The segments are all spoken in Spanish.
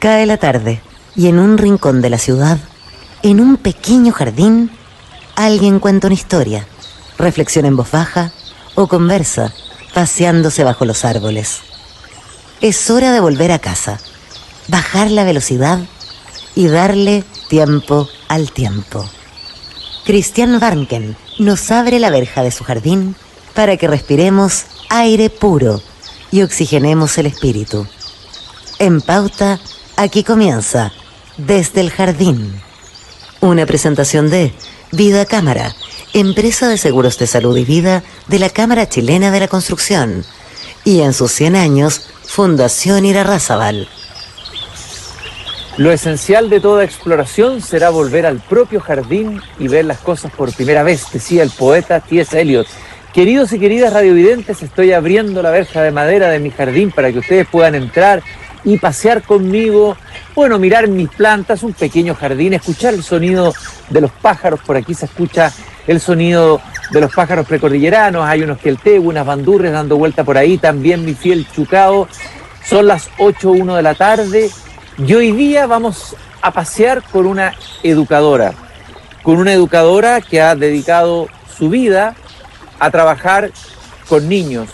Cae la tarde y en un rincón de la ciudad, en un pequeño jardín, alguien cuenta una historia, reflexiona en voz baja o conversa, paseándose bajo los árboles. Es hora de volver a casa, bajar la velocidad y darle tiempo al tiempo. Christian Warnken nos abre la verja de su jardín para que respiremos aire puro y oxigenemos el espíritu. En Pauta, aquí comienza Desde el Jardín. Una presentación de Vida Cámara, empresa de seguros de salud y vida de la Cámara Chilena de la Construcción. Y en sus 100 años, Fundación Irarrázaval. Lo esencial de toda exploración será volver al propio jardín y ver las cosas por primera vez, decía el poeta T.S. Eliot. Queridos y queridas radiovidentes, estoy abriendo la verja de madera de mi jardín para que ustedes puedan entrar y pasear conmigo, bueno, mirar mis plantas, un pequeño jardín, escuchar el sonido de los pájaros. Por aquí se escucha el sonido de los pájaros precordilleranos, hay unos queltegu, unas bandurres dando vuelta por ahí, también mi fiel chucao. Son las 8:01 de la tarde y hoy día vamos a pasear con una educadora que ha dedicado su vida a trabajar con niños.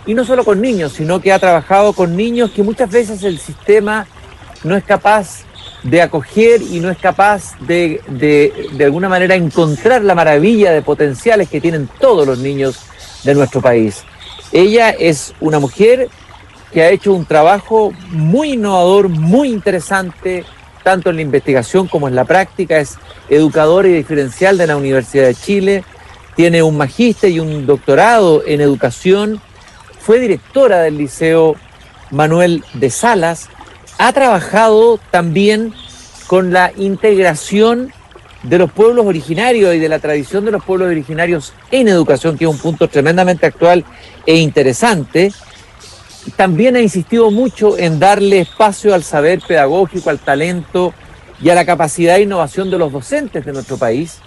Y no solo con niños, sino que ha trabajado con niños que muchas veces el sistema no es capaz de acoger y no es capaz de alguna manera encontrar la maravilla de potenciales que tienen todos los niños de nuestro país. Ella es una mujer que ha hecho un trabajo muy innovador, muy interesante, tanto en la investigación como en la práctica. Es educadora y diferencial de la Universidad de Chile, tiene un magíster y un doctorado en educación, fue directora del Liceo Manuel de Salas, ha trabajado también con la integración de los pueblos originarios y de la tradición de los pueblos originarios en educación, que es un punto tremendamente actual e interesante. También ha insistido mucho en darle espacio al saber pedagógico, al talento y a la capacidad de innovación de los docentes de nuestro país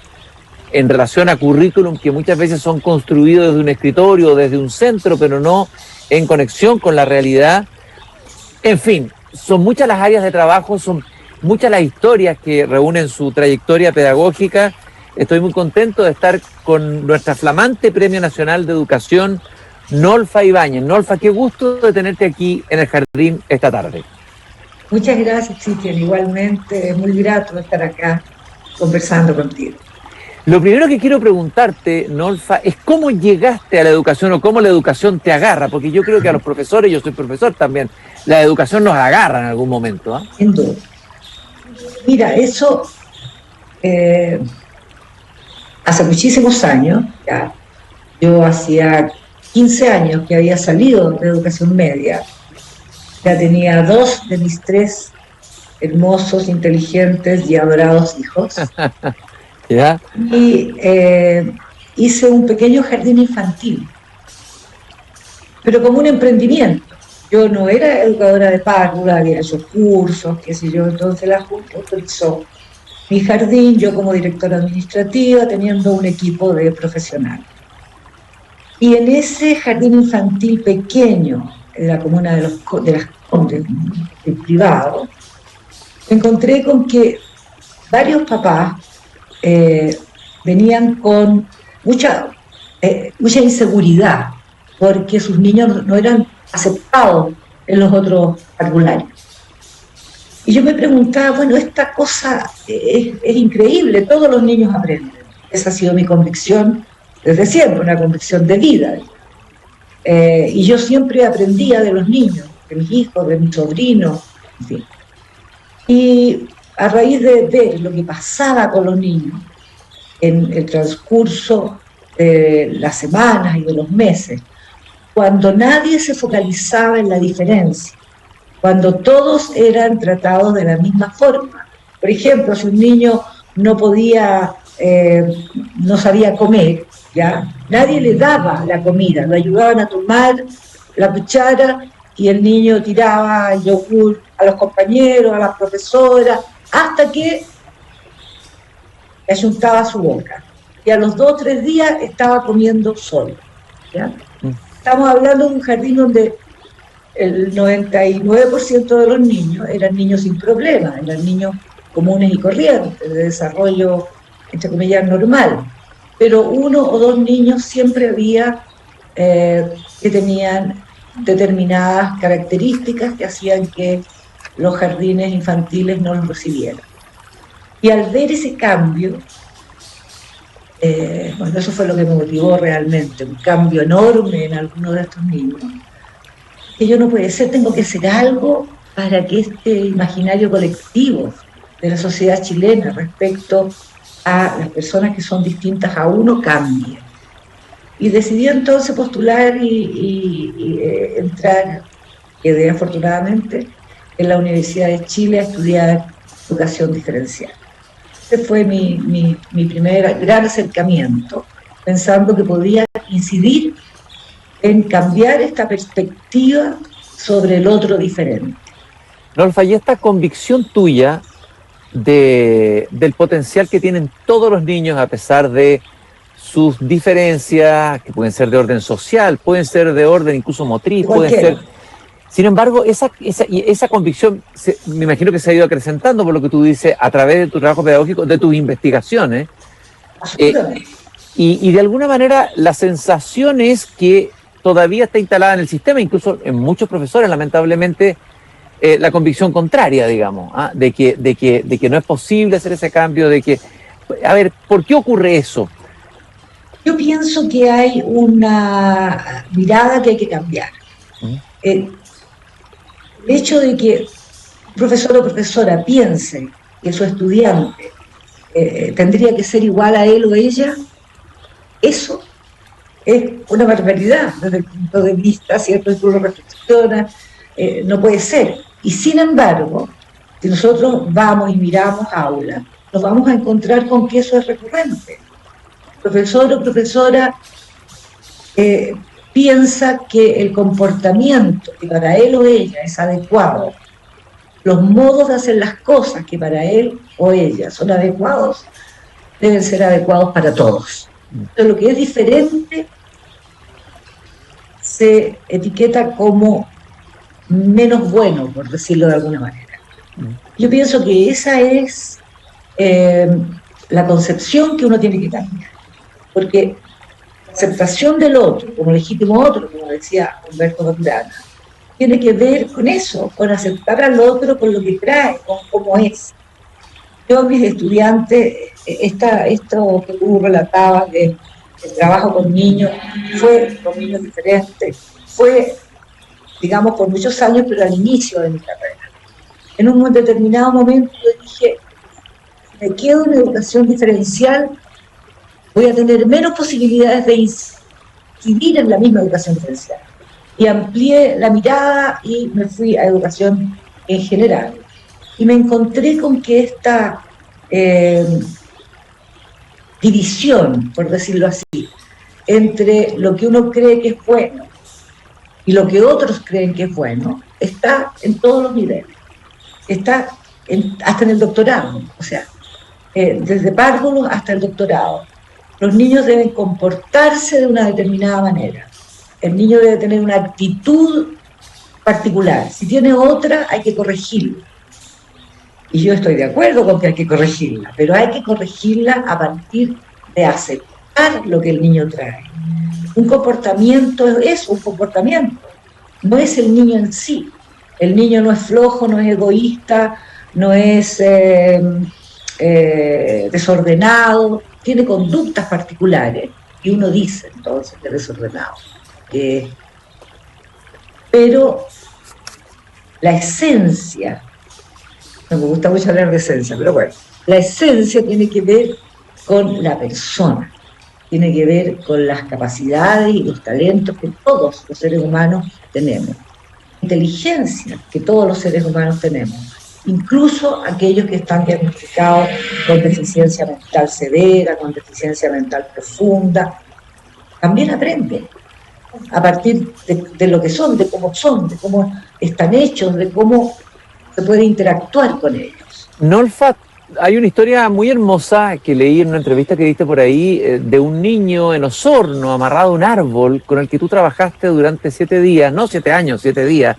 en relación a currículum que muchas veces son construidos desde un escritorio, desde un centro, pero no en conexión con la realidad. En fin, son muchas las áreas de trabajo, son muchas las historias que reúnen su trayectoria pedagógica. Estoy muy contento de estar con nuestra flamante Premio Nacional de Educación, Nolfa Ibáñez. Nolfa, qué gusto de tenerte aquí en el jardín esta tarde. Muchas gracias, Cristian. Igualmente, es muy grato estar acá conversando contigo. Lo primero que quiero preguntarte, Nolfa, es cómo llegaste a la educación o cómo la educación te agarra, porque yo creo que a los profesores, yo soy profesor también, la educación nos agarra en algún momento, ¿eh? Sin duda. Mira, eso hace muchísimos años, ya, yo hacía 15 años que había salido de educación media, ya tenía 2 de mis 3 hermosos, inteligentes y adorados hijos. ¿Ya? Y hice un pequeño jardín infantil, pero como un emprendimiento. Yo no era educadora de párvulas, había hecho cursos, qué sé yo, entonces la Junta autorizó mi jardín, yo como directora administrativa, teniendo un equipo de profesionales. Y en ese jardín infantil pequeño, en la comuna de Las Condes, el privado, me encontré con que varios papás venían con mucha inseguridad porque sus niños no eran aceptados en los otros parvularios. Y yo me preguntaba, bueno, esta cosa es increíble, todos los niños aprenden. Esa ha sido mi convicción desde siempre, una convicción de vida. Y yo siempre aprendía de los niños, de mis hijos, de mis sobrinos, en fin. Y a raíz de ver lo que pasaba con los niños en el transcurso de las semanas y de los meses, cuando nadie se focalizaba en la diferencia, cuando todos eran tratados de la misma forma. Por ejemplo, si un niño no sabía comer, ¿ya? Nadie le daba la comida, lo ayudaban a tomar la cuchara y el niño tiraba el yogur a los compañeros, a las profesoras, hasta que le ayuntaba su boca. Y a los 2 o 3 días estaba comiendo solo, ¿ya? Estamos hablando de un jardín donde el 99% de los niños eran niños sin problemas, eran niños comunes y corrientes, de desarrollo, entre comillas, normal. Pero uno o dos niños siempre había que tenían determinadas características que hacían que los jardines infantiles no los recibieran. Y al ver ese cambio, bueno, eso fue lo que me motivó realmente, un cambio enorme en algunos de estos niños, que yo no puede ser, tengo que hacer algo para que este imaginario colectivo de la sociedad chilena respecto a las personas que son distintas a uno cambie. Y decidí entonces postular y entrar, quedé afortunadamente en la Universidad de Chile a estudiar educación diferencial. Ese fue mi primer gran acercamiento, pensando que podía incidir en cambiar esta perspectiva sobre el otro diferente. Nolfa, y esta convicción tuya del potencial que tienen todos los niños a pesar de sus diferencias, que pueden ser de orden social, pueden ser de orden incluso motriz, pueden ser... Sin embargo, esa convicción me imagino que se ha ido acrecentando por lo que tú dices a través de tu trabajo pedagógico, de tus investigaciones. Y de alguna manera la sensación es que todavía está instalada en el sistema, incluso en muchos profesores, lamentablemente, la convicción contraria, digamos, de que no es posible hacer ese cambio, de que... A ver, ¿por qué ocurre eso? Yo pienso que hay una mirada que hay que cambiar. El hecho de que un profesor o profesora piense que su estudiante tendría que ser igual a él o ella, eso es una barbaridad desde el punto de vista, ¿cierto? Si uno reflexiona, no puede ser. Y sin embargo, si nosotros vamos y miramos aulas, nos vamos a encontrar con que eso es recurrente. Profesor o profesora piensa que el comportamiento que para él o ella es adecuado, los modos de hacer las cosas que para él o ella son adecuados, deben ser adecuados para todos. Entonces, lo que es diferente se etiqueta como menos bueno, por decirlo de alguna manera. Yo pienso que esa es la concepción que uno tiene que cambiar. Porque la aceptación del otro, como legítimo otro, como decía Humberto Maturana, tiene que ver con eso, con aceptar al otro con lo que trae, con cómo es. Yo a mis estudiantes, esto que tú relatabas del trabajo con niños, fue con niños diferentes, fue, digamos, por muchos años, pero al inicio de mi carrera. En un determinado momento yo dije, me quedo en educación diferencial, voy a tener menos posibilidades de incidir en la misma educación diferencial. Y amplié la mirada y me fui a educación en general. Y me encontré con que esta división, por decirlo así, entre lo que uno cree que es bueno y lo que otros creen que es bueno, está en todos los niveles. Está hasta en el doctorado, o sea, desde párvulos hasta el doctorado. Los niños deben comportarse de una determinada manera. El niño debe tener una actitud particular. Si tiene otra, hay que corregirla. Y yo estoy de acuerdo con que hay que corregirla, pero hay que corregirla a partir de aceptar lo que el niño trae. Un comportamiento es un comportamiento, no es el niño en sí. El niño no es flojo, no es egoísta, no es desordenado, tiene conductas particulares, y uno dice entonces que es desordenado. Pero la esencia, no me gusta mucho hablar de esencia, pero bueno, la esencia tiene que ver con la persona, tiene que ver con las capacidades y los talentos que todos los seres humanos tenemos, inteligencia que todos los seres humanos tenemos, incluso aquellos que están diagnosticados con deficiencia mental severa, con deficiencia mental profunda, también aprenden a partir de lo que son, de cómo están hechos, de cómo se puede interactuar con ellos. Nolfa, hay una historia muy hermosa que leí en una entrevista que diste por ahí, de un niño en Osorno amarrado a un árbol con el que tú trabajaste durante 7 días, no 7 años, 7 días.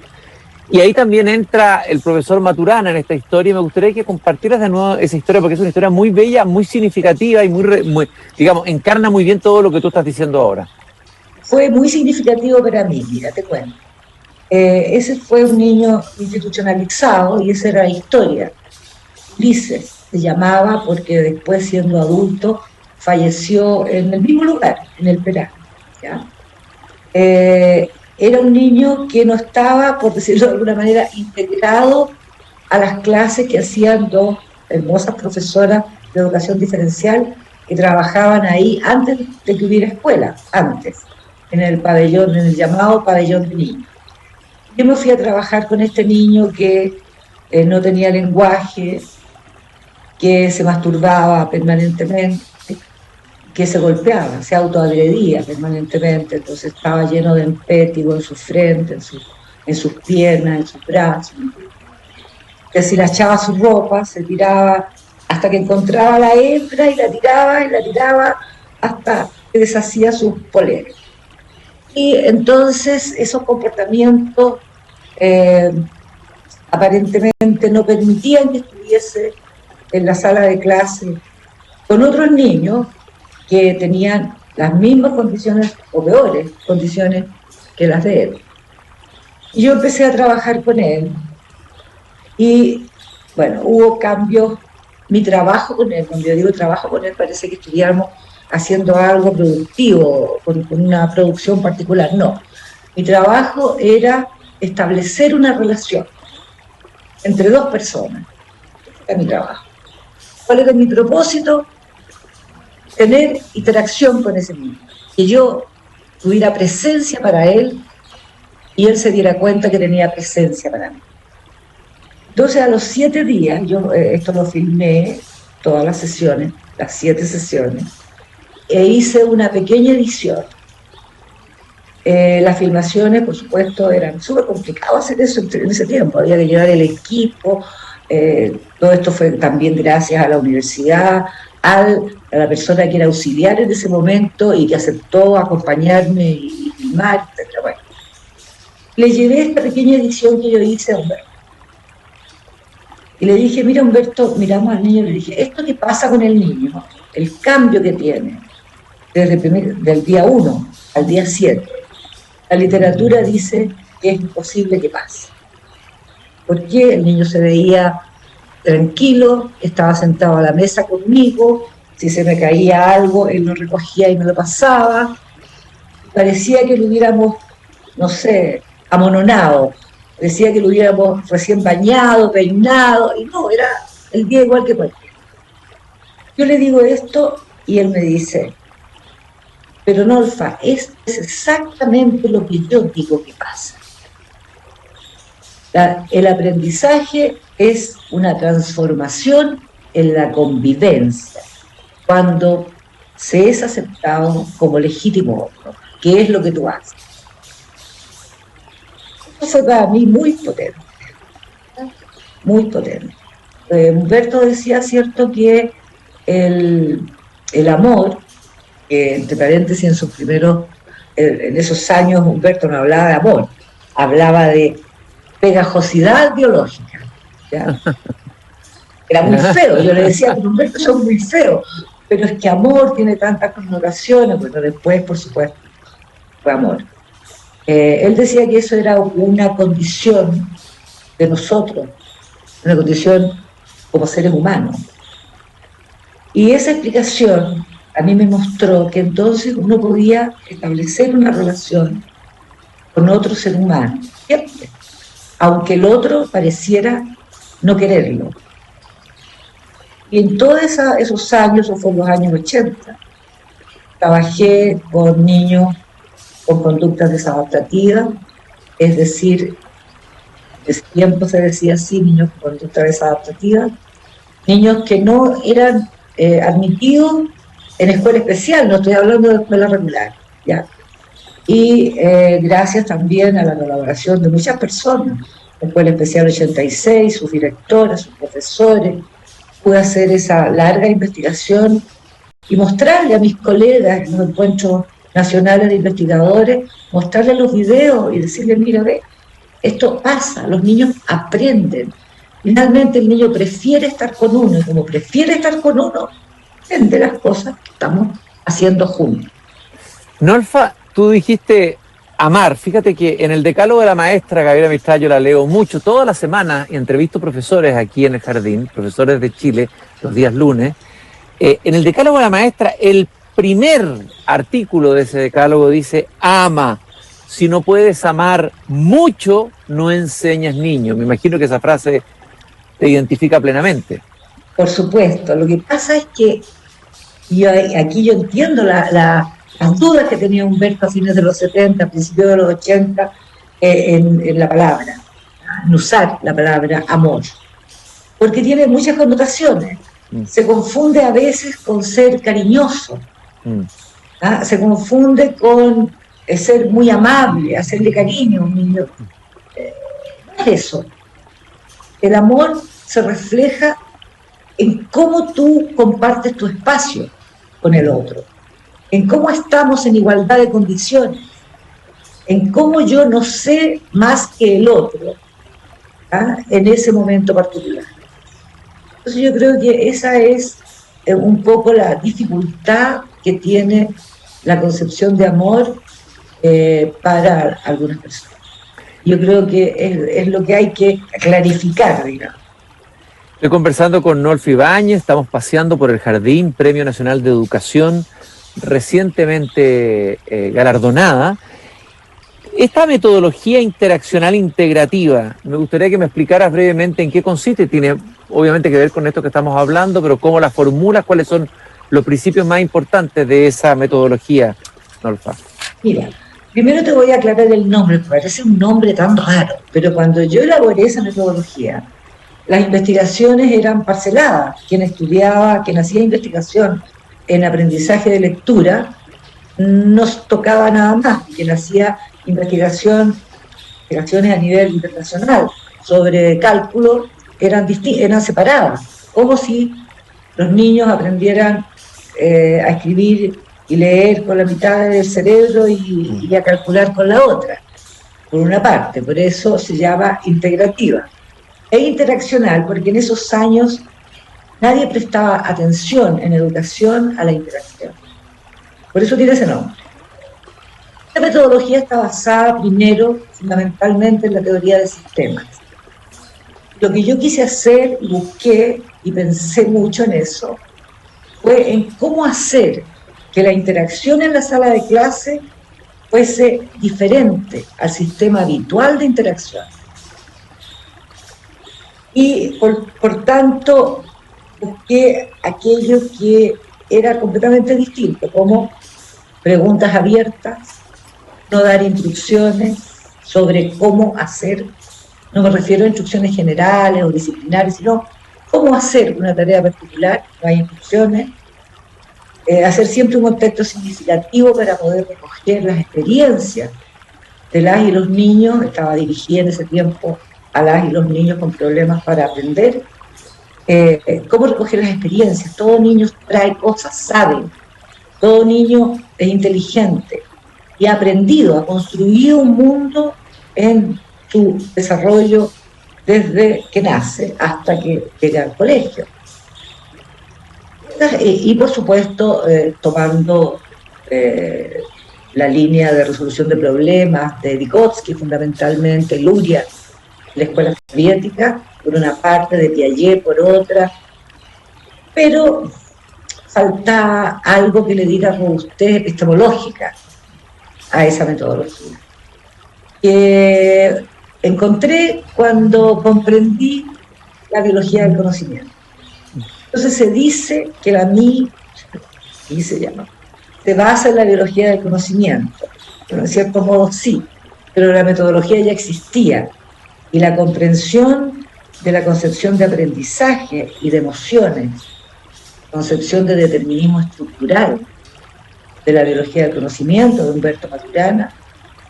Y ahí también entra el profesor Maturana en esta historia, y me gustaría que compartieras de nuevo esa historia, porque es una historia muy bella, muy significativa y muy, digamos, encarna muy bien todo lo que tú estás diciendo ahora. Fue muy significativo para mí, mira, te cuento. Ese fue un niño institucionalizado y esa era la historia. Ulises se llamaba porque después, siendo adulto, falleció en el mismo lugar, en el Perá. ¿Ya? Era un niño que no estaba, por decirlo de alguna manera, integrado a las clases que hacían dos hermosas profesoras de educación diferencial que trabajaban ahí antes de que hubiera escuela, antes, en el pabellón, en el llamado pabellón de niños. Yo me fui a trabajar con este niño que no tenía lenguaje, que se masturbaba permanentemente, que se golpeaba, se autoagredía permanentemente, entonces estaba lleno de empétigo en su frente, en sus piernas, en sus brazos. Deshilachaba su ropa, se tiraba hasta que encontraba a la hembra y la tiraba hasta que deshacía sus poleras. Y entonces esos comportamientos aparentemente no permitían que estuviese en la sala de clase con otros niños que tenían las mismas condiciones o peores condiciones que las de él. Y yo empecé a trabajar con él y, bueno, hubo cambios. Mi trabajo con él, cuando yo digo trabajo con él, parece que estuviéramos haciendo algo productivo, con una producción particular. No, mi trabajo era establecer una relación entre dos personas. Ese era mi trabajo. ¿Cuál era mi propósito? Tener interacción con ese niño, que yo tuviera presencia para él y él se diera cuenta que tenía presencia para mí. Entonces, a los 7 días, yo esto lo filmé, todas las sesiones, las 7 sesiones, e hice una pequeña edición. Las filmaciones, por supuesto, eran súper complicado hacer eso en ese tiempo, había que llevar el equipo, todo esto fue también gracias a la universidad, a la persona que era auxiliar en ese momento y que aceptó acompañarme y filmar, etc. Bueno, le llevé esta pequeña edición que yo hice a Humberto. Y le dije, mira Humberto, miramos al niño y le dije, esto que pasa con el niño, el cambio que tiene desde del día 1 al día 7, la literatura dice que es imposible que pase. Porque el niño se veía tranquilo, estaba sentado a la mesa conmigo, si se me caía algo, él lo recogía y me lo pasaba. Parecía que lo hubiéramos, no sé, amononado, parecía que lo hubiéramos recién bañado, peinado, y no, era el día igual que cualquiera. Yo le digo esto y él me dice, pero Nolfa, es exactamente lo que yo digo que pasa. El aprendizaje es una transformación en la convivencia, cuando se es aceptado como legítimo otro, que es lo que tú haces. Eso fue para mí muy potente, muy potente. Humberto decía, cierto, que el amor, entre paréntesis, en sus primeros, en esos años Humberto no hablaba de amor, hablaba de pegajosidad biológica. ¿Ya? Era muy feo, yo le decía que Humberto son muy feos, pero es que amor tiene tantas connotaciones, bueno, después, por supuesto, fue amor. Él decía que eso era una condición de nosotros, una condición como seres humanos. Y esa explicación a mí me mostró que entonces uno podía establecer una relación con otro ser humano, siempre, aunque el otro pareciera no quererlo. Y en todos esos años, o fue en los años 80, trabajé con niños con conductas desadaptativas, es decir, en ese tiempo se decía así, niños con conductas desadaptativas, niños que no eran admitidos en escuela especial, no estoy hablando de escuela regular, ¿ya? Y gracias también a la colaboración de muchas personas, la Escuela Especial 86, sus directoras, sus profesores, pude hacer esa larga investigación y mostrarle a mis colegas en los encuentros nacionales de investigadores, mostrarle los videos y decirle, mira, ve, esto pasa, los niños aprenden. Finalmente el niño prefiere estar con uno, y como prefiere estar con uno, aprende las cosas que estamos haciendo juntos. Nolfa, tú dijiste amar. Fíjate que en el decálogo de la maestra Gabriela Mistral yo la leo mucho, toda la semana, y entrevisto profesores aquí en el jardín, profesores de Chile, los días lunes. En el decálogo de la maestra, el primer artículo de ese decálogo dice, ama. Si no puedes amar mucho, no enseñas niño. Me imagino que esa frase te identifica plenamente. Por supuesto, lo que pasa es que aquí yo entiendo las dudas que tenía Humberto a fines de los 70, a principios de los 80, en la palabra, en usar la palabra amor, porque tiene muchas connotaciones. Se confunde a veces con ser cariñoso, se confunde con ser muy amable, hacerle cariño a un niño. No es eso. El amor se refleja en cómo tú compartes tu espacio con el otro, en cómo estamos en igualdad de condiciones, en cómo yo no sé más que el otro en ese momento particular. Entonces yo creo que esa es un poco la dificultad que tiene la concepción de amor para algunas personas. Yo creo que es lo que hay que clarificar, digamos. Estoy conversando con Nolfa Ibáñez, estamos paseando por el Jardín, Premio Nacional de Educación, recientemente galardonada. Esta metodología interaccional integrativa, me gustaría que me explicaras brevemente en qué consiste. Tiene obviamente que ver con esto que estamos hablando, pero cómo la formulas, cuáles son los principios más importantes de esa metodología, Nolfa. Mira, primero te voy a aclarar el nombre, porque parece un nombre tan raro, pero cuando yo elaboré esa metodología, las investigaciones eran parceladas. Quien estudiaba, quien hacía investigación en aprendizaje de lectura, no tocaba nada más. Quien hacía investigaciones a nivel internacional sobre cálculo eran separadas, como si los niños aprendieran a escribir y leer con la mitad del cerebro y a calcular con la otra, por una parte. Por eso se llama integrativa. E interaccional, porque en esos años nadie prestaba atención en educación a la interacción. Por eso tiene ese nombre. Esta metodología está basada primero, fundamentalmente, en la teoría de sistemas. Lo que yo quise hacer, busqué y pensé mucho en eso, fue en cómo hacer que la interacción en la sala de clase fuese diferente al sistema habitual de interacción. Y por tanto busqué aquello que era completamente distinto, como preguntas abiertas, no dar instrucciones sobre cómo hacer, no me refiero a instrucciones generales o disciplinares, sino cómo hacer una tarea particular, no hay instrucciones, hacer siempre un contexto significativo para poder recoger las experiencias de las y los niños. Estaba dirigida en ese tiempo a las y los niños con problemas para aprender, cómo recoger las experiencias. Todo niño trae cosas, sabe, todo niño es inteligente y ha aprendido, ha construido un mundo en su desarrollo desde que nace hasta que llega al colegio. Y por supuesto tomando la línea de resolución de problemas de Vygotsky, fundamentalmente Luria, la escuela soviética, por una parte, de Piaget por otra, pero falta algo que le diera robustez epistemológica a esa metodología. Que encontré cuando comprendí la biología del conocimiento. Entonces se dice que la MI, y se llama, se basa en la biología del conocimiento. Pero en cierto modo sí, pero la metodología ya existía. Y la comprensión de la concepción de aprendizaje y de emociones, concepción de determinismo estructural de la biología del conocimiento de Humberto Maturana,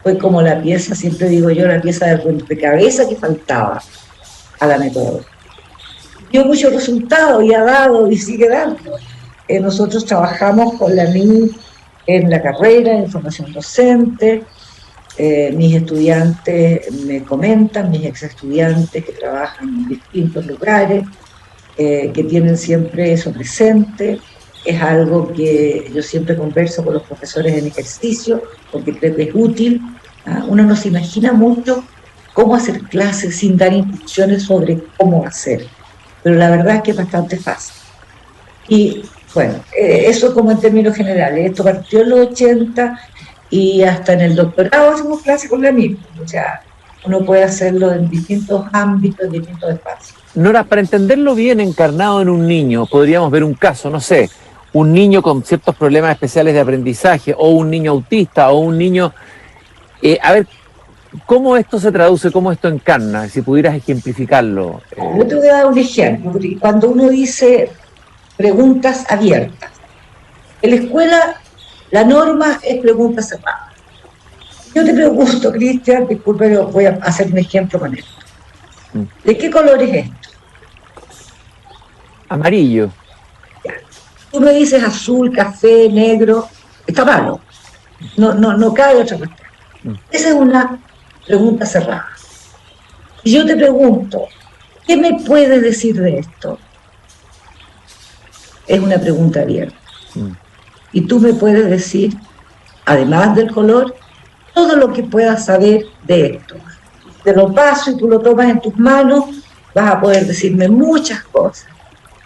fue como la pieza, siempre digo yo, la pieza de rompecabezas que faltaba a la metodología. dio muchos resultados y ha dado y sigue dando. Nosotros trabajamos con la MIN en la carrera, en formación docente. Mis estudiantes me comentan, mis ex estudiantes que trabajan en distintos lugares, que tienen siempre eso presente. Es algo que yo siempre converso con los profesores en ejercicio, porque creo que es útil. Uno no se imagina mucho cómo hacer clases sin dar instrucciones sobre cómo hacer, pero la verdad es que es bastante fácil. Y bueno, eso como en términos generales. Esto partió en los 80 y hasta en el doctorado hacemos clases con la misma. O sea, uno puede hacerlo en distintos ámbitos, en distintos espacios. Nora, para entenderlo bien encarnado en un niño, podríamos ver un caso, no sé, un niño con ciertos problemas especiales de aprendizaje, o un niño autista, o un niño... a ver, ¿cómo esto se traduce, cómo esto encarna? Si pudieras ejemplificarlo. Yo te voy a dar un ejemplo. Cuando uno dice preguntas abiertas, en la escuela la norma es preguntas cerradas. Yo te pregunto, Cristian, disculpe, pero voy a hacer un ejemplo con esto. ¿De qué color es esto? Amarillo. Ya. Tú me dices azul, café, negro, está malo. No cabe otra cuestión. Esa es una pregunta cerrada. Y yo te pregunto, ¿qué me puedes decir de esto? Es una pregunta abierta. Y tú me puedes decir, además del color, todo lo que puedas saber de esto. Te lo paso y tú lo tomas en tus manos, vas a poder decirme muchas cosas.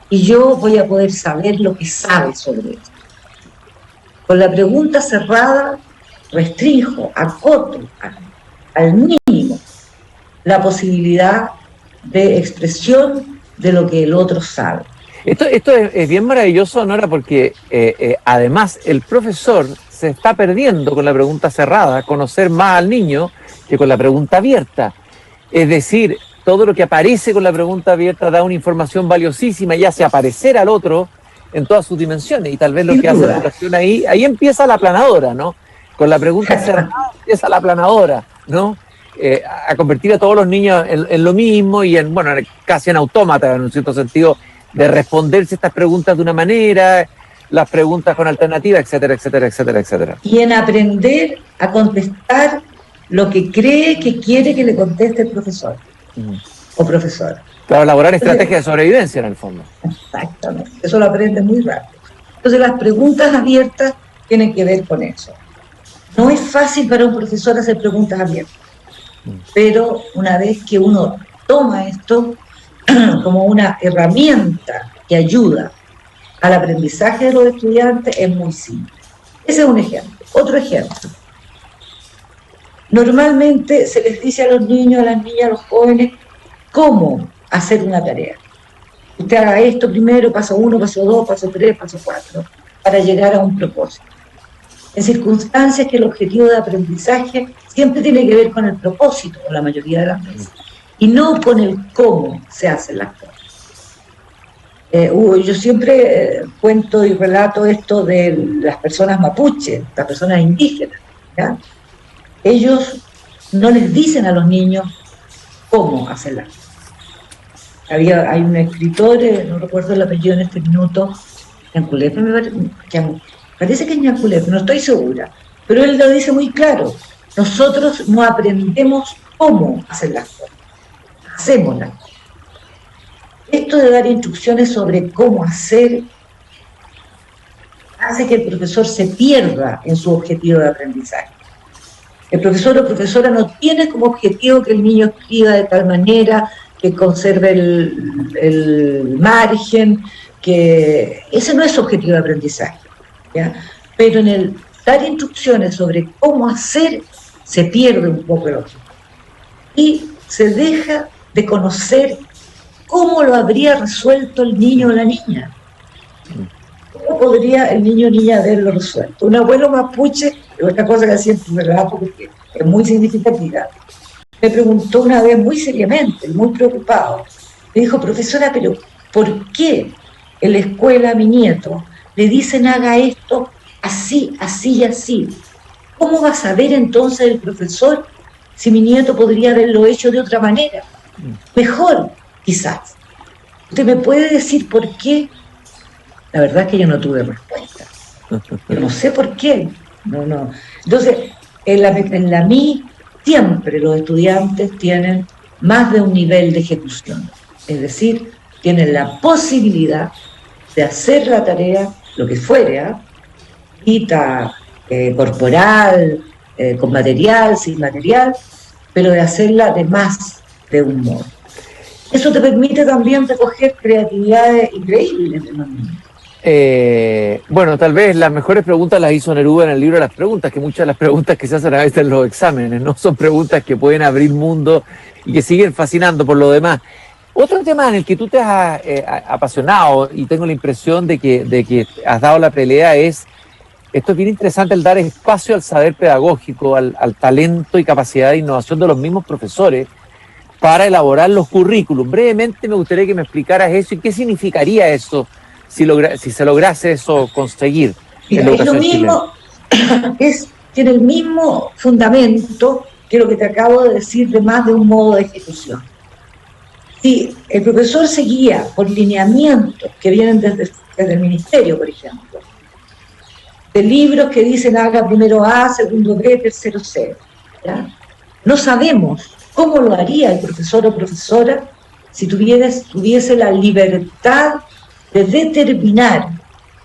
Y yo voy a poder saber lo que sabes sobre esto. Con la pregunta cerrada, restrinjo, acoto al mínimo la posibilidad de expresión de lo que el otro sabe. Esto es bien maravilloso, Nora, porque además el profesor se está perdiendo con la pregunta cerrada, conocer más al niño que con la pregunta abierta. Es decir, todo lo que aparece con la pregunta abierta da una información valiosísima y hace aparecer al otro en todas sus dimensiones. Y tal vez lo que hace la educación ahí empieza la aplanadora, ¿no? Con la pregunta cerrada empieza la aplanadora, ¿no? A convertir a todos los niños en lo mismo y casi en autómata, en un cierto sentido, de responderse estas preguntas de una manera, las preguntas con alternativa, etcétera, etcétera, etcétera, etcétera. Y en aprender a contestar lo que cree que quiere que le conteste el profesor o profesora. Claro, elaborar estrategias de sobrevivencia en el fondo. Exactamente, eso lo aprende muy rápido. Entonces las preguntas abiertas tienen que ver con eso. No es fácil para un profesor hacer preguntas abiertas, pero una vez que uno toma esto como una herramienta que ayuda al aprendizaje de los estudiantes, es muy simple. Ese es un ejemplo. Otro ejemplo. Normalmente se les dice a los niños, a las niñas, a los jóvenes, cómo hacer una tarea. Usted haga esto primero, paso 1, paso 2, paso 3, paso 4, para llegar a un propósito. En circunstancias que el objetivo de aprendizaje siempre tiene que ver con el propósito, o la mayoría de las veces, y no con el cómo se hacen las cosas. Yo siempre cuento y relato esto de las personas mapuche, las personas indígenas, ¿ya? Ellos no les dicen a los niños cómo hacer las cosas. Hay un escritor, no recuerdo el apellido en este minuto, Ñanculepe, parece que es Ñanculepe, no estoy segura, pero él lo dice muy claro: nosotros no aprendemos cómo hacer las cosas, hacemos las cosas. Esto de dar instrucciones sobre cómo hacer hace que el profesor se pierda en su objetivo de aprendizaje. El profesor o profesora no tiene como objetivo que el niño escriba de tal manera, que conserve el margen, que ese no es su objetivo de aprendizaje, ¿ya? Pero en el dar instrucciones sobre cómo hacer, se pierde un poco el objetivo. Y se deja de conocer cómo lo habría resuelto el niño o la niña. ¿Cómo podría el niño o niña haberlo resuelto? Un abuelo mapuche, es otra cosa que siempre me relato porque es muy significativa, me preguntó una vez muy seriamente, muy preocupado, me dijo: profesora, pero ¿por qué en la escuela a mi nieto le dicen haga esto así, así y así? ¿Cómo va a saber entonces el profesor si mi nieto podría haberlo hecho de otra manera? Mejor, quizás. ¿Usted me puede decir por qué? La verdad es que yo no tuve respuesta. Yo no sé por qué. No. Entonces, en la MI siempre los estudiantes tienen más de un nivel de ejecución. Es decir, tienen la posibilidad de hacer la tarea, lo que fuere, corporal, con material, sin material, pero de hacerla de más de un modo. Eso te permite también recoger creatividades increíbles de los niños. Bueno, tal vez las mejores preguntas las hizo Neruda en el libro de las preguntas, que muchas de las preguntas que se hacen a veces en los exámenes, ¿no? Son preguntas que pueden abrir mundo y que siguen fascinando por lo demás. Otro tema en el que tú te has apasionado y tengo la impresión de que has dado la pelea es, esto es bien interesante, el dar espacio al saber pedagógico, al talento y capacidad de innovación de los mismos profesores para elaborar los currículum. Brevemente me gustaría que me explicaras eso y qué significaría eso si se lograse eso conseguir. Mira, en la es lo educación mismo, tiene el mismo fundamento que lo que te acabo de decir de más de un modo de ejecución. Si el profesor se guía por lineamientos que vienen desde el ministerio, por ejemplo, de libros que dicen haga primero A, segundo B, tercero C, ¿ya? No sabemos cómo lo haría el profesor o profesora si tuviese la libertad de determinar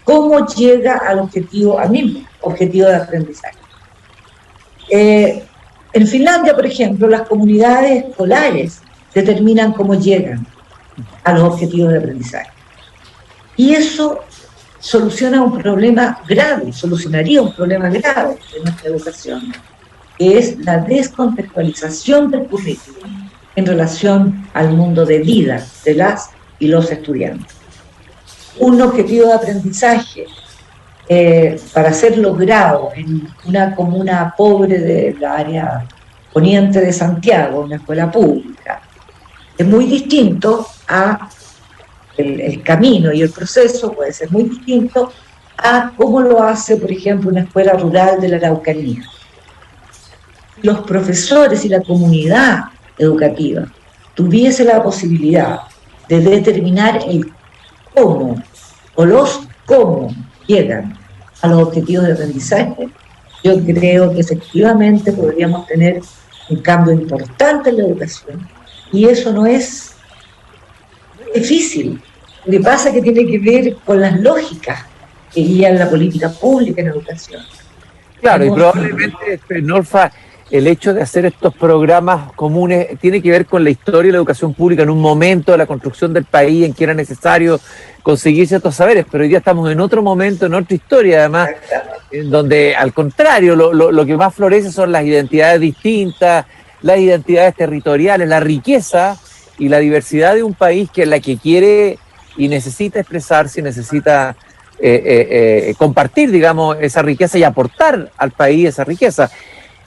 cómo llega al objetivo, al mismo objetivo de aprendizaje. En Finlandia, por ejemplo, las comunidades escolares determinan cómo llegan a los objetivos de aprendizaje. Y eso solucionaría un problema grave de nuestra educación, que es la descontextualización del currículum en relación al mundo de vida de las y los estudiantes. Un objetivo de aprendizaje para ser logrado en una comuna pobre de la área poniente de Santiago, una escuela pública, es muy distinto a el camino y el proceso puede ser muy distinto a cómo lo hace, por ejemplo, una escuela rural de la Araucanía. Los profesores y la comunidad educativa tuviese la posibilidad de determinar el cómo o los cómo llegan a los objetivos de aprendizaje, yo creo que efectivamente podríamos tener un cambio importante en la educación. Y eso no es difícil. Lo que pasa es que tiene que ver con las lógicas que guían la política pública en educación. Claro, y probablemente, Nolfa, el hecho de hacer estos programas comunes tiene que ver con la historia de la educación pública en un momento de la construcción del país en que era necesario conseguir ciertos saberes, pero hoy día estamos en otro momento, en otra historia además, en donde al contrario, lo que más florece son las identidades distintas, las identidades territoriales, la riqueza y la diversidad de un país que es la que quiere y necesita expresarse y necesita compartir, digamos, esa riqueza y aportar al país esa riqueza.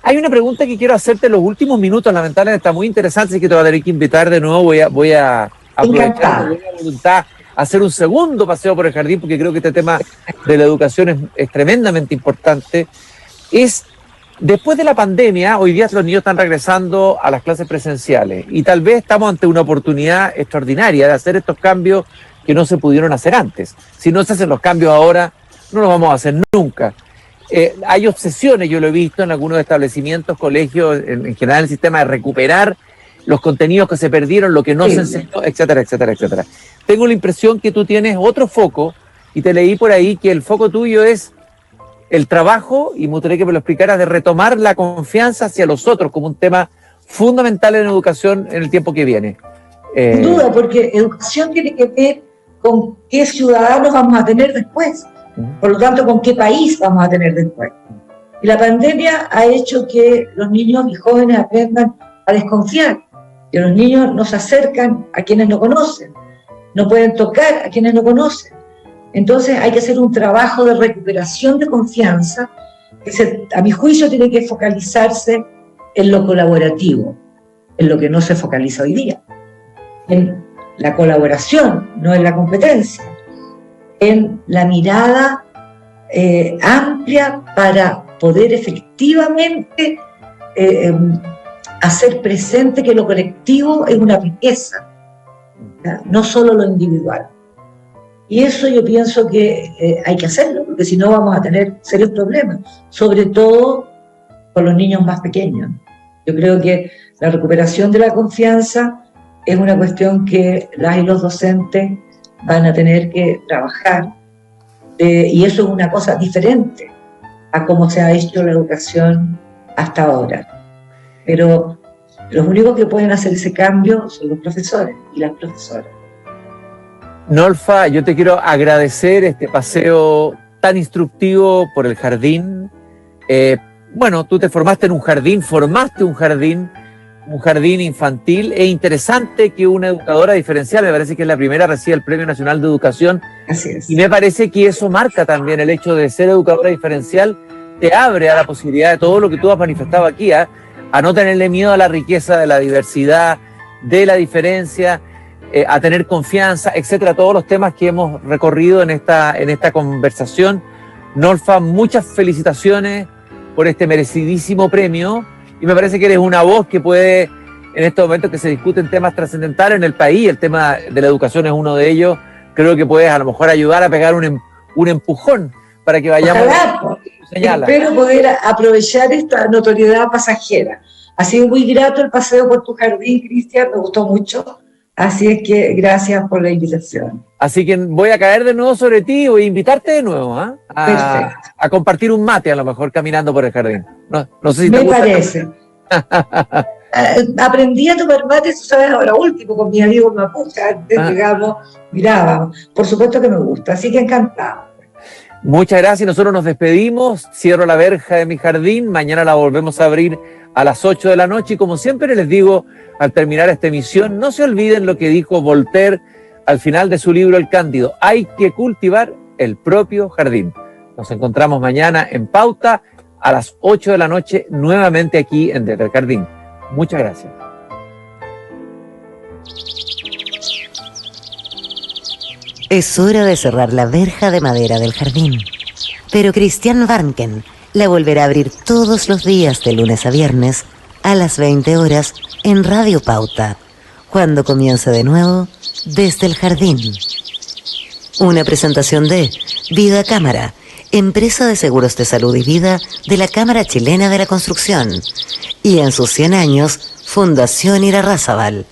Hay una pregunta que quiero hacerte en los últimos minutos, lamentablemente está muy interesante, así que te voy a tener que invitar de nuevo, voy a aprovechar mi buena voluntad a hacer un segundo paseo por el jardín, porque creo que este tema de la educación es tremendamente importante. Después de la pandemia, hoy día los niños están regresando a las clases presenciales y tal vez estamos ante una oportunidad extraordinaria de hacer estos cambios que no se pudieron hacer antes. Si no se hacen los cambios ahora, no los vamos a hacer nunca. Hay obsesiones, yo lo he visto en algunos establecimientos, colegios, en general en el sistema de recuperar los contenidos que se perdieron, lo que no se enseñó, etcétera, etcétera, etcétera. Tengo la impresión que tú tienes otro foco y te leí por ahí que el foco tuyo es el trabajo, y me gustaría que me lo explicaras, de retomar la confianza hacia los otros como un tema fundamental en educación en el tiempo que viene. Sin duda, porque educación tiene que ver con qué ciudadanos vamos a tener después, por lo tanto, con qué país vamos a tener después. Y la pandemia ha hecho que los niños y jóvenes aprendan a desconfiar, que los niños no se acercan a quienes no conocen, no pueden tocar a quienes no conocen. Entonces hay que hacer un trabajo de recuperación de confianza que a mi juicio tiene que focalizarse en lo colaborativo, en lo que no se focaliza hoy día, en la colaboración, no en la competencia, en la mirada amplia para poder efectivamente hacer presente que lo colectivo es una riqueza, ¿ya? No solo lo individual. Y eso yo pienso que hay que hacerlo, porque si no vamos a tener serios problemas, sobre todo con los niños más pequeños. Yo creo que la recuperación de la confianza es una cuestión que las y los docentes van a tener que trabajar, y eso es una cosa diferente a cómo se ha hecho la educación hasta ahora. Pero los únicos que pueden hacer ese cambio son los profesores y las profesoras. Nolfa, yo te quiero agradecer este paseo tan instructivo por el jardín. Bueno, tú te formaste en un jardín, formaste un jardín infantil. Es interesante que una educadora diferencial, me parece que es la primera, recibe el Premio Nacional de Educación. Así es. Y me parece que eso marca también el hecho de ser educadora diferencial, te abre a la posibilidad de todo lo que tú has manifestado aquí, a no tenerle miedo a la riqueza de la diversidad, de la diferencia, a tener confianza, etcétera, todos los temas que hemos recorrido en esta conversación. Nolfa, muchas felicitaciones por este merecidísimo premio, y me parece que eres una voz que puede, en estos momentos que se discuten temas trascendentales en el país, el tema de la educación es uno de ellos, creo que puedes a lo mejor ayudar a pegar un empujón para que vayamos. Ojalá, espero poder aprovechar esta notoriedad pasajera. Ha sido muy grato el paseo por tu jardín, Cristian, me gustó mucho. Así es que gracias por la invitación. Así que voy a caer de nuevo sobre ti y voy a invitarte de nuevo a compartir un mate, a lo mejor caminando por el jardín. No sé si te gusta. Me parece. Aprendí a tomar mate, tú sabes, ahora último, con mi amigo mapuche, antes, digamos, mirábamos. Por supuesto que me gusta, así que encantado. Muchas gracias, nosotros nos despedimos, cierro la verja de mi jardín, mañana la volvemos a abrir a las 8 de la noche y como siempre les digo, al terminar esta emisión, no se olviden lo que dijo Voltaire al final de su libro El Cándido, hay que cultivar el propio jardín. Nos encontramos mañana en Pauta a las 8 de la noche, nuevamente aquí en Desde el Jardín. Muchas gracias. Es hora de cerrar la verja de madera del jardín. Pero Christian Warnken la volverá a abrir todos los días de lunes a viernes a las 20 horas en Radio Pauta, cuando comience de nuevo Desde el Jardín. Una presentación de Vida Cámara, empresa de seguros de salud y vida de la Cámara Chilena de la Construcción, y en sus 100 años, Fundación Irarrázaval.